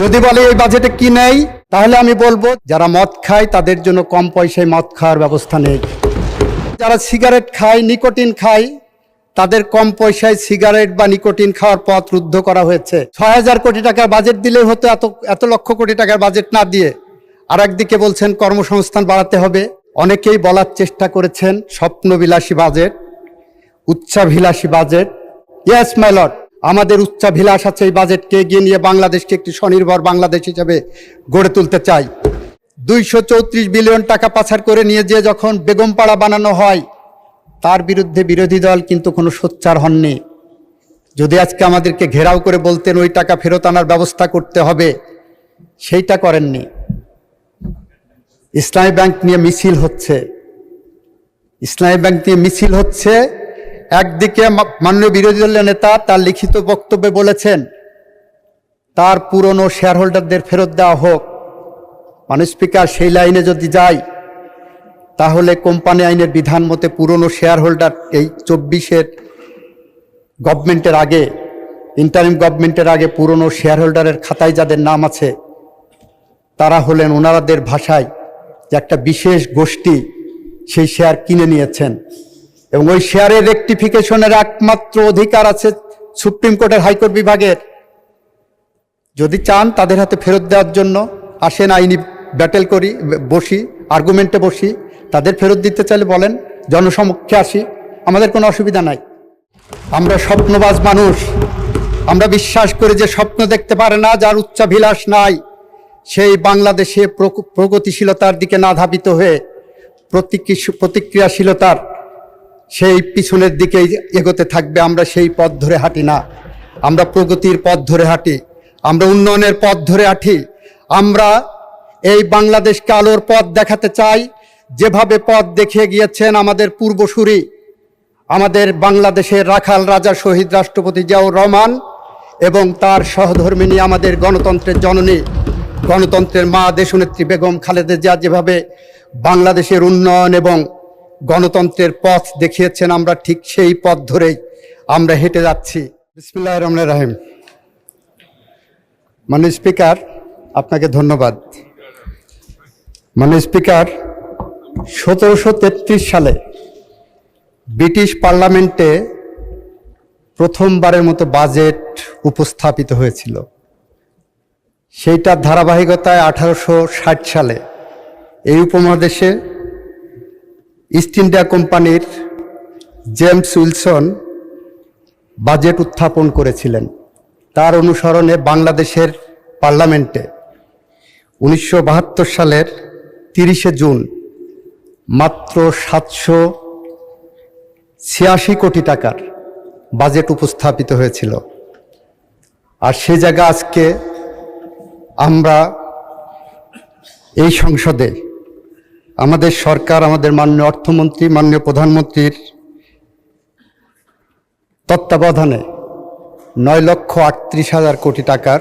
যদি বলে এই বাজেটে কি নেই, তাহলে আমি বলবো যারা মদ খায় তাদের জন্য কম পয়সায় মদ খাওয়ার ব্যবস্থা নেই। যারা সিগারেট খায়, নিকোটিন খায়, তাদের কম পয়সায় সিগারেট বা নিকোটিন খাওয়ার পথ রুদ্ধ করা হয়েছে। ৬,০০০ কোটি টাকার বাজেট দিলেই হতো, এত লক্ষ কোটি টাকার বাজেট না দিয়ে। আর একদিকে বলছেন কর্মসংস্থান বাড়াতে হবে। অনেকেই বলার চেষ্টা করেছেন স্বপ্নবিলাসী বাজেট, উচ্চাভিলাষী বাজেট। ইয়েস মাই লর্ড, আমাদের উচ্চাভিলাষ আছে। এই বাজেটকে এগিয়ে নিয়ে বাংলাদেশকে একটি স্বনির্ভর বাংলাদেশ হিসেবে গড়ে তুলতে চাই। ২৩৪ বিলিয়ন টাকা পাচার করে নিয়ে যে যখন বেগমপাড়া বানানো হয়, তার বিরুদ্ধে বিরোধী দল কিন্তু কোনো সোচ্চার হননি। যদি আজকে আমাদেরকে ঘেরাও করে বলতেন ওই টাকা ফেরত আনার ব্যবস্থা করতে হবে, সেইটা করেননি। ইসলামী ব্যাংক নিয়ে মিছিল হচ্ছে, ইসলামী ব্যাংক নিয়ে মিছিল হচ্ছে। একদিকে মাননীয় বিরোধী দলের নেতা তার লিখিত বক্তব্যে বলেছেন তার পুরনো শেয়ার হোল্ডারদের ফেরত দেওয়া হোক। মাননীয় স্পিকার, সেই লাইনে যদি যাই তাহলে কোম্পানি আইনের বিধান মতে পুরনো শেয়ার হোল্ডার এই ২৪-এর গভর্নমেন্টের আগে, ইন্টারিম গভর্নমেন্টের আগে পুরনো শেয়ার হোল্ডারের খাতায় যাদের নাম আছে তারা হলেন ওনারাদের ভাষায় যে একটা বিশেষ গোষ্ঠী সেই শেয়ার কিনে নিয়েছেন এবং ওই শেয়ারের রেকটিফিকেশনের একমাত্র অধিকার আছে সুপ্রিম কোর্টের হাইকোর্ট বিভাগের। যদি চান তাদের হাতে ফেরত দেওয়ার জন্য আসেন, আইনি ব্যাটেল করি, বসি, আর্গুমেন্টে বসি। তাদের ফেরত দিতে চাইলে বলেন, জনসমক্ষে আসি, আমাদের কোনো অসুবিধা নাই। আমরা স্বপ্নবাজ মানুষ, আমরা বিশ্বাস করি যে স্বপ্ন দেখতে পারে না, যার উচ্চাভিলাষ নাই, সেই বাংলাদেশে প্রগতিশীলতার দিকে না ধাবিত হয়ে প্রতিক্রিয়াশীলতার সেই পিছনের দিকে এগোতে থাকবে। আমরা সেই পথ ধরে হাঁটি না, আমরা প্রগতির পথ ধরে হাঁটি, আমরা উন্নয়নের পথ ধরে হাঁটি। আমরা এই বাংলাদেশকে আলোর পথ দেখাতে চাই, যেভাবে পথ দেখিয়ে গিয়েছেন আমাদের পূর্বসূরি, আমাদের বাংলাদেশের রাখাল রাজা শহীদ রাষ্ট্রপতি জিয়াউর রহমান এবং তার সহধর্মিণী আমাদের গণতন্ত্রের জননী, গণতন্ত্রের মা দেশনেত্রী বেগম খালেদা জিয়া যেভাবে বাংলাদেশের উন্নয়ন এবং গণতন্ত্রের পথ দেখিয়েছেন, আমরা ঠিক সেই পথ ধরেই আমরা হেঁটে যাচ্ছি। বিসমিল্লাহির রহমানির রহিম। মাননীয় স্পিকার, আপনাকে ধন্যবাদ। মাননীয় স্পিকার, ১৭৩৩ সালে ব্রিটিশ পার্লামেন্টে প্রথমবারের মতো বাজেট উপস্থাপিত হয়েছিল। সেইটার ধারাবাহিকতায় ১৮৬০ সালে এই উপমহাদেশে ইস্ট ইন্ডিয়া কোম্পানির জেমস উইলসন বাজেট উত্থাপন করেছিলেন। তার অনুসরণে বাংলাদেশের পার্লামেন্টে ১৯৭২ সালের ৩০শে জুন মাত্র ৭৮৬ কোটি টাকার বাজেট উপস্থাপিত হয়েছিল। আর সে জায়গা আজকে আমরা এই সংসদে আমাদের সরকার, আমাদের মাননীয় অর্থমন্ত্রী, মাননীয় প্রধানমন্ত্রীর তত্ত্বাবধানে ৯,৩৮,০০০ কোটি টাকার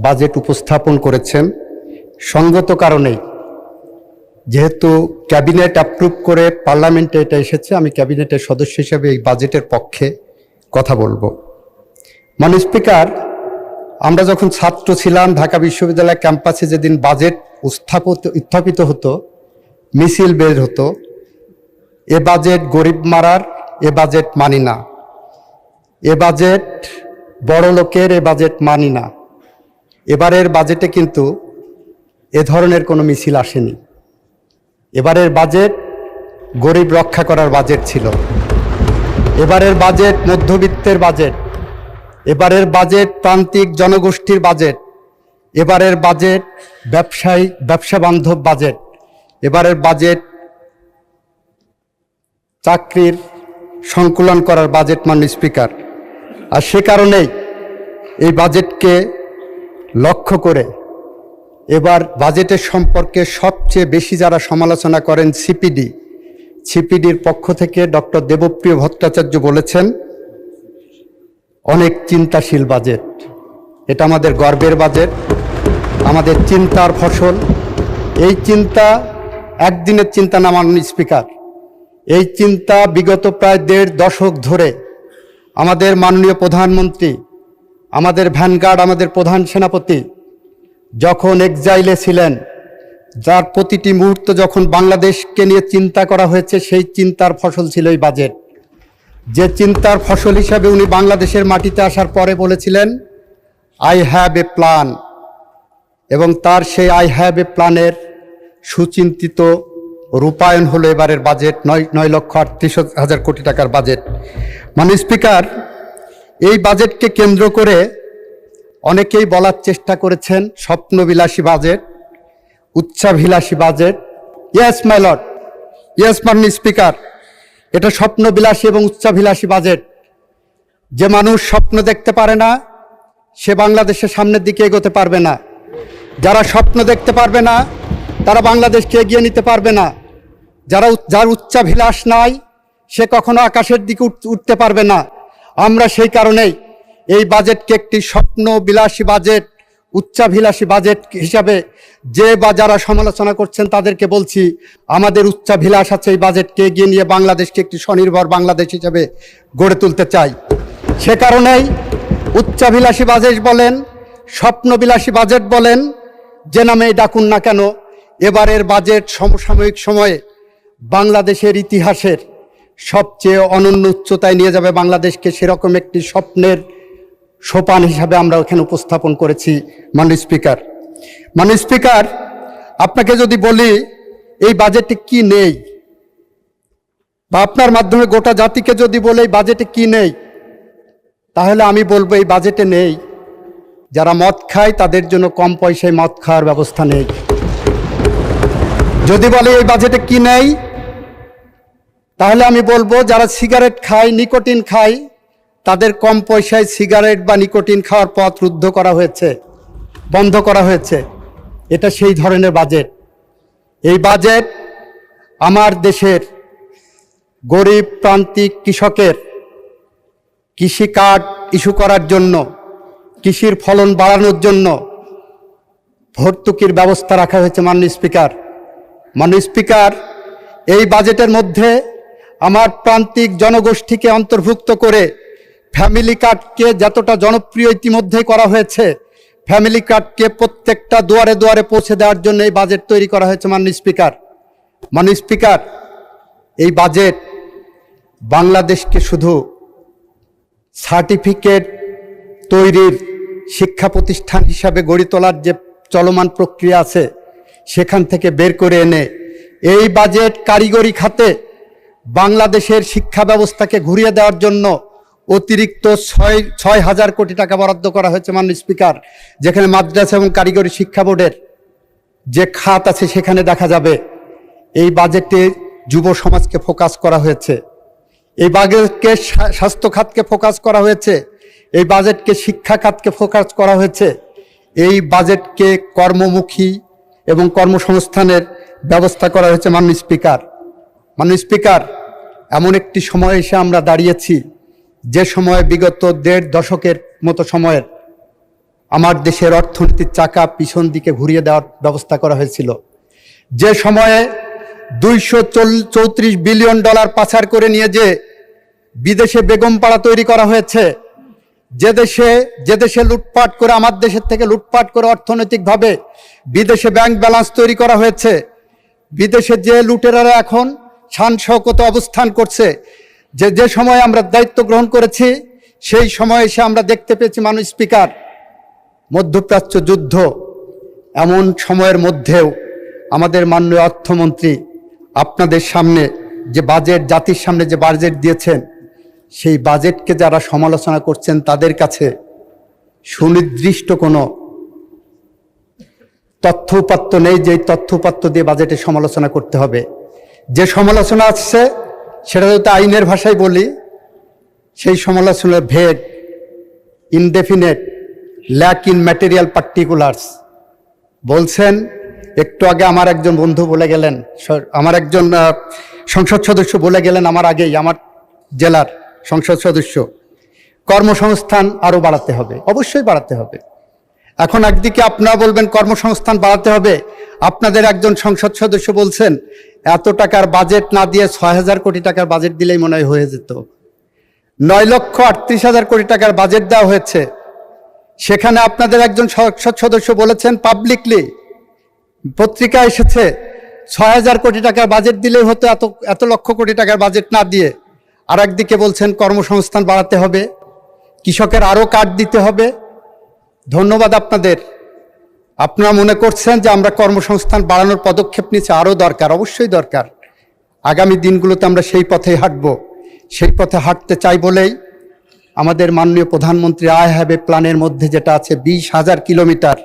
বাজেট উপস্থাপন করেছেন। সঙ্গত কারণেই, যেহেতু ক্যাবিনেট অ্যাপ্রুভ করে পার্লামেন্টে এটা এসেছে, আমি ক্যাবিনেটের সদস্য হিসেবে এই বাজেটের পক্ষে কথা বলবো। মাননীয় স্পিকার, আমরা যখন ছাত্র ছিলাম, ঢাকা বিশ্ববিদ্যালয় ক্যাম্পাসে যেদিন বাজেট উত্থাপিত হতো, মিছিল বের হতো, এ বাজেট গরিব মারার, এ বাজেট মানি না, এ বাজেট বড় লোকের, এ বাজেট মানি না। এবারের বাজেটে কিন্তু এ ধরনের কোনো মিছিল আসেনি। এবারের বাজেট গরিব রক্ষা করার বাজেট ছিল। এবারের বাজেট মধ্যবিত্তের বাজেট, এবারের বাজেট প্রান্তিক জনগোষ্ঠীর বাজেট, এবারের বাজেট ব্যবসা বান্ধব বাজেট, এবারের বাজেট চাকরির সংকুলন করার বাজেট। মাননীয় স্পিকার, আর সে কারণেই এই বাজেটকে লক্ষ্য করে এবার বাজেটের সম্পর্কে সবচেয়ে বেশি যারা সমালোচনা করেন সিপিডির পক্ষ থেকে ডক্টর দেবপ্রিয় ভট্টাচার্য বলেছেন অনেক চিন্তাশীল বাজেট। এটা আমাদের গর্বের বাজেট, আমাদের চিন্তার ফসল। এই চিন্তা একদিনের চিন্তা না মাননীয় স্পিকার, এই চিন্তা বিগত প্রায় ১.৫ দশক ধরে আমাদের মাননীয় প্রধানমন্ত্রী, আমাদের ভ্যানগার্ড, আমাদের প্রধান সেনাপতি যখন এক্সাইলে ছিলেন, যার প্রতিটি মুহূর্ত যখন বাংলাদেশকে নিয়ে চিন্তা করা হয়েছে, সেই চিন্তার ফসল ছিল এই বাজেট। যে চিন্তার ফসল হিসাবে উনি বাংলাদেশের মাটিতে আসার পরে বলেছিলেন, আই হ্যাভ এ প্ল্যান, এবং তার সেই আই হ্যাভ এ প্ল্যানের সুচিন্তিত রূপায়ণ হলো এবারের বাজেট, 9,38,000 কোটি টাকার বাজেট। মাননীয় স্পিকার, এই বাজেটকে কেন্দ্র করে অনেকেই বলার চেষ্টা করেছেন স্বপ্নবিলাসী বাজেট, উচ্চাভিলাষী budget. Yes my lord, yes মাননীয় স্পিকার, এটা স্বপ্নবিলাসী এবং উচ্চাভিলাষী বাজেট। যে মানুষ স্বপ্ন দেখতে পারে না, সে বাংলাদেশের সামনের দিকে এগোতে পারবে না। যারা স্বপ্ন দেখতে পারবে না, তারা বাংলাদেশকে এগিয়ে নিতে পারবে না। যার উচ্চাভিলাষ নাই, সে কখনো আকাশের দিকে উঠতে পারবে না। আমরা সেই কারণেই এই বাজেটকে একটি স্বপ্নবিলাসী বাজেট, উচ্চাভিলাষী বাজেট হিসাবে যারা সমালোচনা করছেন তাদেরকে বলছি, আমাদের উচ্চাভিলাষ আছে এই বাজেটকে এগিয়ে নিয়ে বাংলাদেশকে একটি স্বনির্ভর বাংলাদেশ হিসাবে গড়ে তুলতে চাই। সে কারণেই উচ্চাভিলাষী বাজেট বলেন, স্বপ্নবিলাসী বাজেট বলেন, যে নামেই ডাকুন না কেন, এবারের বাজেট সমসাময়িক সময়ে বাংলাদেশের ইতিহাসের সবচেয়ে অনন্য উচ্চতায় নিয়ে যাবে বাংলাদেশকে। সেরকম একটি স্বপ্নের সোপান হিসাবে আমরা ওখানে উপস্থাপন করেছি। মাননীয় স্পিকার, মাননীয় স্পিকার, আপনাকে যদি বলি এই বাজেটে কি নেই, বা আপনার মাধ্যমে গোটা জাতিকে যদি বলে এই বাজেটে কি নেই, তাহলে আমি বলবো এই বাজেটে নেই যারা মদ খায় তাদের জন্য কম পয়সায় মদ খাওয়ার ব্যবস্থা নেই। যদি বলে এই বাজেটে কি নেই, তাহলে আমি বলবো যারা সিগারেট খায়, নিকোটিন খায়, তাদের কম পয়সায় সিগারেট বা নিকোটিন খাওয়ার পথ রুদ্ধ করা হয়েছে, বন্ধ করা হয়েছে। এটা সেই ধরনের বাজেট। এই বাজেট আমার দেশের গরিব প্রান্তিক কৃষকের কৃষি কার্ড ইস্যু করার জন্য, কৃষির ফলন বাড়ানোর জন্য ভর্তুকির ব্যবস্থা রাখা হয়েছে। মাননীয় স্পিকার, মাননীয় স্পিকার, এই বাজেটের মধ্যে আমার প্রান্তিক জনগোষ্ঠীকে অন্তর্ভুক্ত করে ফ্যামিলি কার্ডকে যতটা জনপ্রিয় ইতিমধ্যেই করা হয়েছে, ফ্যামিলি কার্ডকে প্রত্যেকটা দুয়ারে দুয়ারে পৌঁছে দেওয়ার জন্য এই বাজেট তৈরি করা হয়েছে। মাননীয় স্পিকার, মাননীয় স্পিকার, এই বাজেট বাংলাদেশকে শুধু সার্টিফিকেট তৈরির শিক্ষা প্রতিষ্ঠান হিসাবে গড়ে তোলার যে চলমান প্রক্রিয়া আছে, সেখান থেকে বের করে এনে এই বাজেট কারিগরি খাতে বাংলাদেশের শিক্ষা ব্যবস্থাকে ঘুরিয়ে দেওয়ার জন্য অতিরিক্ত 6,000 কোটি টাকা বরাদ্দ করা হয়েছে। মাননীয় স্পিকার, যেখানে মাদ্রাসা এবং কারিগরি শিক্ষা বোর্ডের যে খাত আছে সেখানে দেখা যাবে এই বাজেটে যুব সমাজকে ফোকাস করা হয়েছে, এই বাজেটকে স্বাস্থ্য খাতকে ফোকাস করা হয়েছে, এই বাজেটকে শিক্ষা খাতকে ফোকাস করা হয়েছে, এই বাজেটকে কর্মমুখী এবং কর্মসংস্থানের ব্যবস্থা করা হয়েছে। মাননীয় স্পিকার, মাননীয় স্পিকার, এমন একটি সময় এসে আমরা দাঁড়িয়েছি যে সময়ে বিগত 1.5 দশকের মতো সময়ের আমার দেশের অর্থনীতির চাকা পিছন দিকে ঘুরিয়ে দেওয়ার ব্যবস্থা করা হয়েছিল। যে সময়ে $234 বিলিয়ন পাচার করে নিয়ে যে বিদেশে বেগমপাড়া তৈরি করা হয়েছে, যে দেশে লুটপাট করে, আমার দেশের থেকে লুটপাট করে অর্থনৈতিকভাবে বিদেশে ব্যাংক ব্যালেন্স তৈরি করা হয়েছে, বিদেশে যে লুটেরারা এখন শান শওকত অবস্থান করছে, যে সময় আমরা দায়িত্ব গ্রহণ করেছি, সেই সময় এসে আমরা দেখতে পেয়েছি মাননীয় স্পিকার, মধ্যপ্রাচ্য যুদ্ধ, এমন সময়ের মধ্যেও আমাদের মাননীয় অর্থমন্ত্রী আপনাদের সামনে যে বাজেট, জাতির সামনে যে বাজেট দিয়েছেন, সেই বাজেটকে যারা সমালোচনা করছেন তাদের কাছে সুনির্দিষ্ট কোনো তথ্য উপাত্ত নেই যে তথ্য উপাত্ত দিয়ে বাজেটের সমালোচনা করতে হবে। যে সমালোচনা আসছে সেটা যদি আইনের ভাষায় বলি, সেই সমালোচনার vague, indefinite, lack in material particulars বলছেন। একটু আগে আমার একজন বন্ধু বলে গেলেন, আমার একজন সংসদ সদস্য বলে গেলেন আমার আগেই, আমার জেলার সংসদ সদস্য, কর্মসংস্থান আরও বাড়াতে হবে। অবশ্যই বাড়াতে হবে। এখন একদিকে আপনারা বলবেন কর্মসংস্থান বাড়াতে হবে, আপনাদের একজন সংসদ সদস্য বলছেন এত টাকার বাজেট না দিয়ে 6,000 কোটি টাকার বাজেট দিলেই মনে হয় হয়ে যেত। 9,38,000 কোটি টাকার বাজেট দেওয়া হয়েছে, সেখানে আপনাদের একজন সংসদ সদস্য বলেছেন পাবলিকলি, পত্রিকা এসেছে, ৬,০০০ কোটি টাকার বাজেট দিলেই হতো, এত লক্ষ কোটি টাকার বাজেট না দিয়ে। আর একদিকে বলছেন কর্মসংস্থান বাড়াতে হবে, কৃষকের আরও কার্ড দিতে হবে। ধন্যবাদ আপনাদের। আপনারা মনে করছেন যে আমরা কর্মসংস্থান বাড়ানোর পদক্ষেপ নিচ্ছি, আরও দরকার, অবশ্যই দরকার। আগামী দিনগুলোতে আমরা সেই পথেই হাঁটব। সেই পথে হাঁটতে চাই বলেই আমাদের মাননীয় প্রধানমন্ত্রী আই হ্যাভ এ প্ল্যানের মধ্যে যেটা আছে 20,000 কিলোমিটার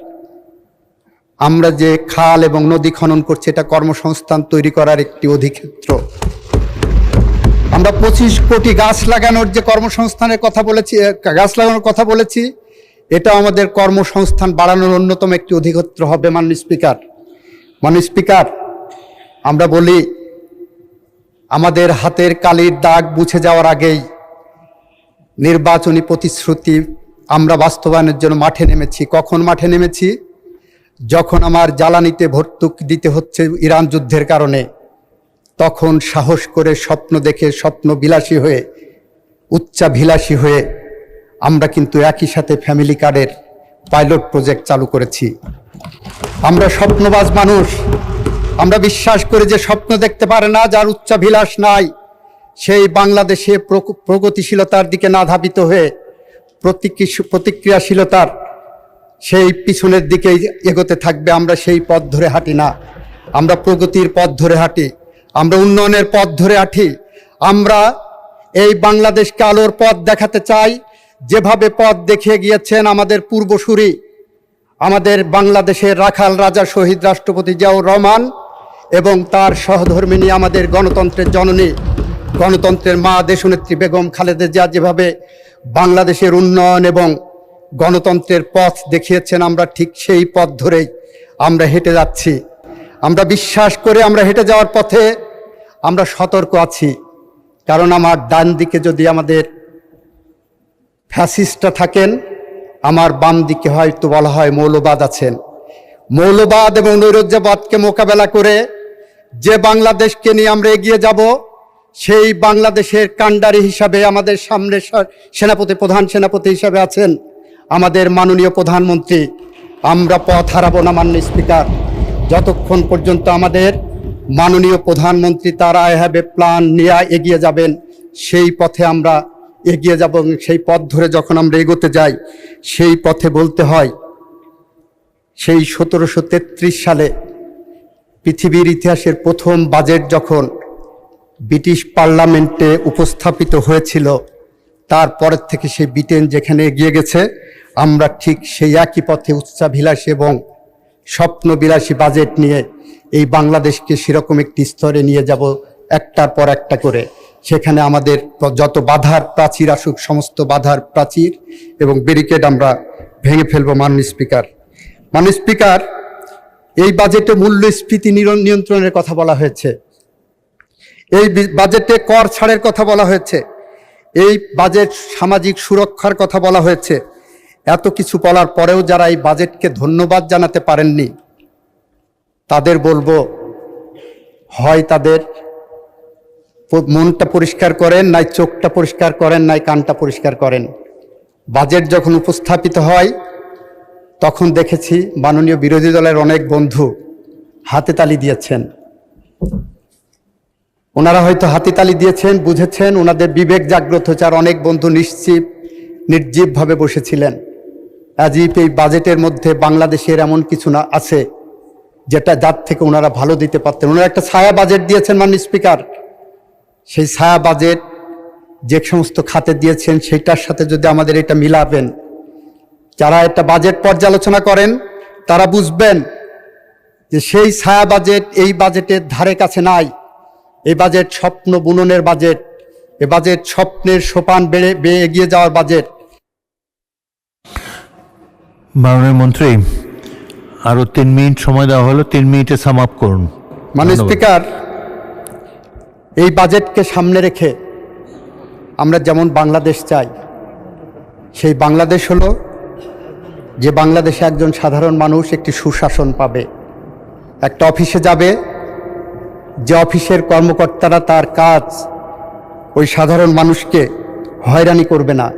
আমরা যে খাল এবং নদী খনন করছি, এটা কর্মসংস্থান তৈরি করার একটি অধিক্ষেত্র। আমরা 25 কোটি গাছ লাগানোর যে কর্মসংস্থানের কথা বলেছি, গাছ লাগানোর কথা বলেছি, এটা আমাদের কর্মসংস্থান বাড়ানোর অন্যতম একটি অধিক্ষেত্র হবে। মাননীয় স্পিকার, আমরা বলি আমাদের হাতের কালির দাগ মুছে যাওয়ার আগেই নির্বাচনী প্রতিশ্রুতি আমরা বাস্তবায়নের জন্য মাঠে নেমেছি। কখন মাঠে নেমেছি? যখন আমার জ্বালানিতে ভর্তুকি দিতে হচ্ছে ইরান যুদ্ধের কারণে, তখন সাহস করে স্বপ্ন দেখে, স্বপ্ন বিলাসী হয়ে, উচ্চাভিলাষী হয়ে আমরা কিন্তু একই সাথে ফ্যামিলি কার্ডের পাইলট প্রজেক্ট চালু করেছি। আমরা স্বপ্নবাজ মানুষ, আমরা বিশ্বাস করি যে স্বপ্ন দেখতে পারে না, যার উচ্চাভিলাষ নাই, সেই বাংলাদেশে প্রগতিশীলতার দিকে না ধাবিত হয়ে প্রতিক্রিয়াশীলতার সেই পিছনের দিকে এগোতে থাকবে। আমরা সেই পথ ধরে হাঁটি না, আমরা প্রগতির পথ ধরে হাঁটি, আমরা উন্নয়নের পথ ধরে হাঁটি। আমরা এই বাংলাদেশকে আলোর পথ দেখাতে চাই, যেভাবে পথ দেখিয়ে গিয়েছেন আমাদের পূর্বসূরি, আমাদের বাংলাদেশের রাখাল রাজা শহীদ রাষ্ট্রপতি জিয়াউর রহমান এবং তার সহধর্মিণী আমাদের গণতন্ত্রের জননী, গণতন্ত্রের মা দেশনেত্রী বেগম খালেদা জিয়া যেভাবে বাংলাদেশের উন্নয়ন এবং গণতন্ত্রের পথ দেখিয়েছেন, আমরা ঠিক সেই পথ ধরেই আমরা হেঁটে যাচ্ছি। আমরা বিশ্বাস করে আমরা হেঁটে যাওয়ার পথে আমরা সতর্ক আছি, কারণ আমার ডান দিকে যদি আমাদের ফ্যাসিস্টরা থাকেন, আমার বাম দিকে হয়তো বলা হয় মৌলবাদ আছেন। মৌলবাদ এবং নৈরাজ্যবাদকে মোকাবেলা করে যে বাংলাদেশকে নিয়ে আমরা এগিয়ে যাব, সেই বাংলাদেশের কাণ্ডারি হিসাবে আমাদের সামনে প্রধান সেনাপতি হিসাবে আছেন আমাদের মাননীয় প্রধানমন্ত্রী। আমরা পথ হারাবো না মাননীয় স্পিকার, যতক্ষণ পর্যন্ত আমাদের মাননীয় প্রধানমন্ত্রী তার আই হ্যাভ এ প্ল্যান নিয়ে এগিয়ে যাবেন, সেই পথে আমরা এগিয়ে যাব। এবং সেই পথ ধরে যখন আমরা এগোতে যাই, সেই পথে বলতে হয়, সেই 1733 সালে পৃথিবীর ইতিহাসের প্রথম বাজেট যখন ব্রিটিশ পার্লামেন্টে উপস্থাপিত হয়েছিল, তারপরের থেকে সেই ব্রিটেন যেখানে এগিয়ে গেছে, আমরা ঠিক সেই একই পথে উচ্চাভিলাষী এবং স্বপ্নবিলাসী বাজেট নিয়ে এই বাংলাদেশকে সেরকম একটি স্তরে নিয়ে যাব, একটার পর একটা করে। সেখানে আমাদের যত বাধার প্রাচীর আসুক, সমস্ত বাধার প্রাচীর এবং ব্যারিকেড আমরা ভেঙে ফেলবো। মাননীয় স্পিকার, এই বাজেটে মূল্যস্ফীতি নিয়ন্ত্রণের কথা বলা হয়েছে, এই বাজেটে কর ছাড়ের কথা বলা হয়েছে, এই বাজেট সামাজিক সুরক্ষার কথা বলা হয়েছে। এত কিছু বলার পরেও যারা এই বাজেটকে ধন্যবাদ জানাতে পারেননি, তাদের বলবো, হয় তাদের মনটা পরিষ্কার করেন, নাই চোখটা পরিষ্কার করেন, নাই কানটা পরিষ্কার করেন। বাজেট যখন উপস্থাপিত হয়, তখন দেখেছি মাননীয় বিরোধী দলের অনেক বন্ধু হাতে তালি দিয়েছেন। ওনারা হয়তো হাতিতালি দিয়েছেন, বুঝেছেন, ওনাদের বিবেক জাগ্রত হয়েছে। আর অনেক বন্ধু নির্জীবভাবে বসেছিলেন। আজীব এই বাজেটের মধ্যে বাংলাদেশের এমন কিছু না আছে যার থেকে ওনারা ভালো দিতে পারতেন। ওনারা একটা ছায়া বাজেট দিয়েছেন মাননীয় স্পিকার। সেই ছায়া বাজেট যে সমস্ত খাতে দিয়েছেন, সেইটার সাথে যদি আমাদের এটা মিলাবেন, যারা একটা বাজেট পর্যালোচনা করেন তারা বুঝবেন যে সেই ছায়া বাজেট এই বাজেটের ধারে কাছে নাই। এই বাজেট স্বপ্ন বুননের বাজেট, এ বাজেট স্বপ্নের সোপান বেয়ে এগিয়ে যাওয়ার বাজেট। মাননীয় মন্ত্রী, আরো 3 মিনিট সময় দেওয়া হলো, 3 মিনিটে সাম আপ করুন। মাননীয় স্পিকার, এই বাজেটকে সামনে রেখে আমরা যেমন বাংলাদেশ চাই, সেই বাংলাদেশ হলো যে বাংলাদেশে একজন সাধারণ মানুষ একটি সুশাসন পাবে। একটা অফিসে যাবে, যে অফিসের কর্মকর্তারা তার কাজ ওই সাধারণ মানুষকে হয়রানি করবে না।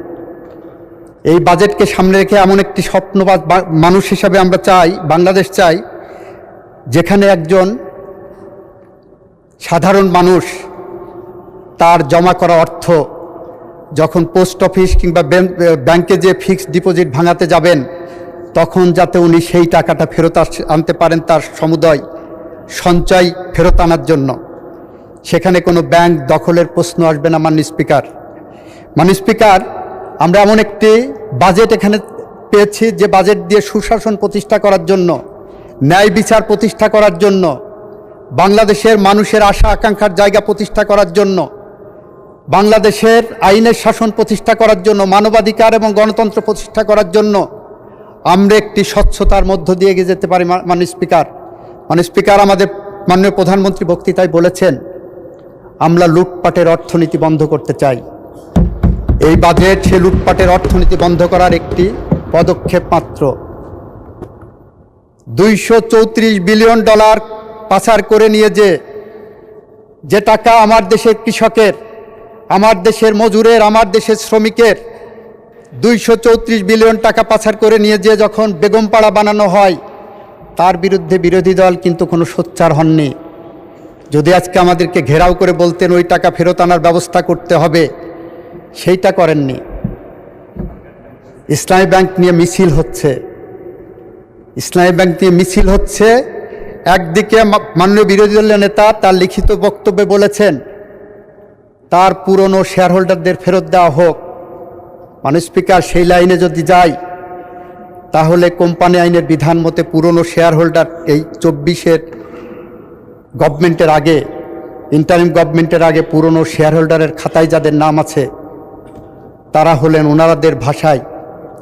এই বাজেটকে সামনে রেখে এমন একটি স্বপ্নবাজ মানুষ হিসাবে আমরা চাই, বাংলাদেশ চাই, যেখানে একজন সাধারণ মানুষ তার জমা করা অর্থ যখন পোস্ট অফিস কিংবা ব্যাংকে যে ফিক্সড ডিপোজিট ভাঙাতে যাবেন, তখন যাতে উনি সেই টাকাটা ফেরত আনতে পারেন তার সমুদয় সঞ্চয় ফেরত আনার জন্য। সেখানে কোনো ব্যাংক দখলের প্রশ্ন আসবে না। মাননীয় স্পিকার, আমরা এমন একটি বাজেট এখানে পেয়েছি যে বাজেট দিয়ে সুশাসন প্রতিষ্ঠা করার জন্য, ন্যায় বিচার প্রতিষ্ঠা করার জন্য, বাংলাদেশের মানুষের আশা আকাঙ্ক্ষার জায়গা প্রতিষ্ঠা করার জন্য, বাংলাদেশের আইনের শাসন প্রতিষ্ঠা করার জন্য, মানবাধিকার এবং গণতন্ত্র প্রতিষ্ঠা করার জন্য আমরা একটি স্বচ্ছতার মধ্য দিয়ে এগিয়ে যেতে পারি। মাননীয় স্পিকার, আমাদের মাননীয় প্রধানমন্ত্রী বক্তৃতায় বলেছেন আমরা লুটপাটের অর্থনীতি বন্ধ করতে চাই। এই বাজেট সে লুটপাটের অর্থনীতি বন্ধ করার একটি পদক্ষেপ মাত্র। $234 বিলিয়ন পাচার করে নিয়ে যে টাকা আমার দেশের কৃষকের, আমার দেশের মজুরের, আমার দেশের শ্রমিকের 234 বিলিয়ন টাকা পাচার করে নিয়ে যখন বেগমপাড়া বানানো হয়, তার বিরুদ্ধে বিরোধী দল কিন্তু কোনো সোচ্চার হননি। যদি আজকে আমাদেরকে ঘেরাও করে বলতেন ওই টাকা ফেরত আনার ব্যবস্থা করতে হবে, সেইটা করেননি। ইসলামী ব্যাংক নিয়ে মিছিল হচ্ছে। একদিকে মাননীয় বিরোধী দলের নেতা তার লিখিত বক্তব্যে বলেছেন তার পুরনো শেয়ার হোল্ডারদের ফেরত দেওয়া হোক। মাননীয় স্পিকার, সেই লাইনে যদি যাই তাহলে কোম্পানি আইনের বিধান মতে পুরনো শেয়ার হোল্ডার এই 24-এর গভর্নমেন্টের আগে, ইন্টারিম গভর্নমেন্টের আগে পুরনো শেয়ার হোল্ডারের খাতায় যাদের নাম আছে তারা হলেন ওনাদের ভাষায়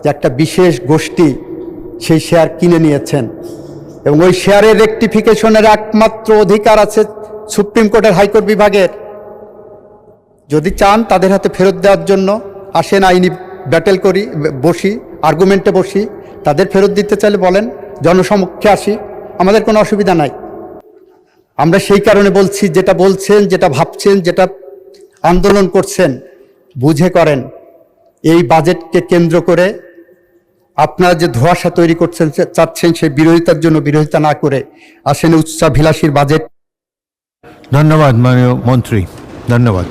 যে একটা বিশেষ গোষ্ঠী সেই শেয়ার কিনে নিয়েছেন এবং ওই শেয়ারের রেকটিফিকেশনের একমাত্র অধিকার আছে সুপ্রিম কোর্টের হাইকোর্ট বিভাগের। যদি চান তাদের হাতে ফেরত দেওয়ার জন্য আসেন, আইনি ব্যাটেল করি, আর্গুমেন্টে বসি। তাদের ফেরত দিতে চাইলে বলেন, জনসমক্ষে আসি, আমাদের কোনো অসুবিধা নাই। আমরা সেই কারণে বলছি, যেটা বলছেন, যেটা ভাবছেন, যেটা আন্দোলন করছেন বুঝে করেন। এই বাজেটকে কেন্দ্র করে আপনারা যে ধোঁয়াশা তৈরি করছেন চাচ্ছেন, সেই বিরোধিতার জন্য বিরোধিতা না করে আসেন উচ্চাভিলাষীর বাজেট। ধন্যবাদ মাননীয় মন্ত্রী, ধন্যবাদ।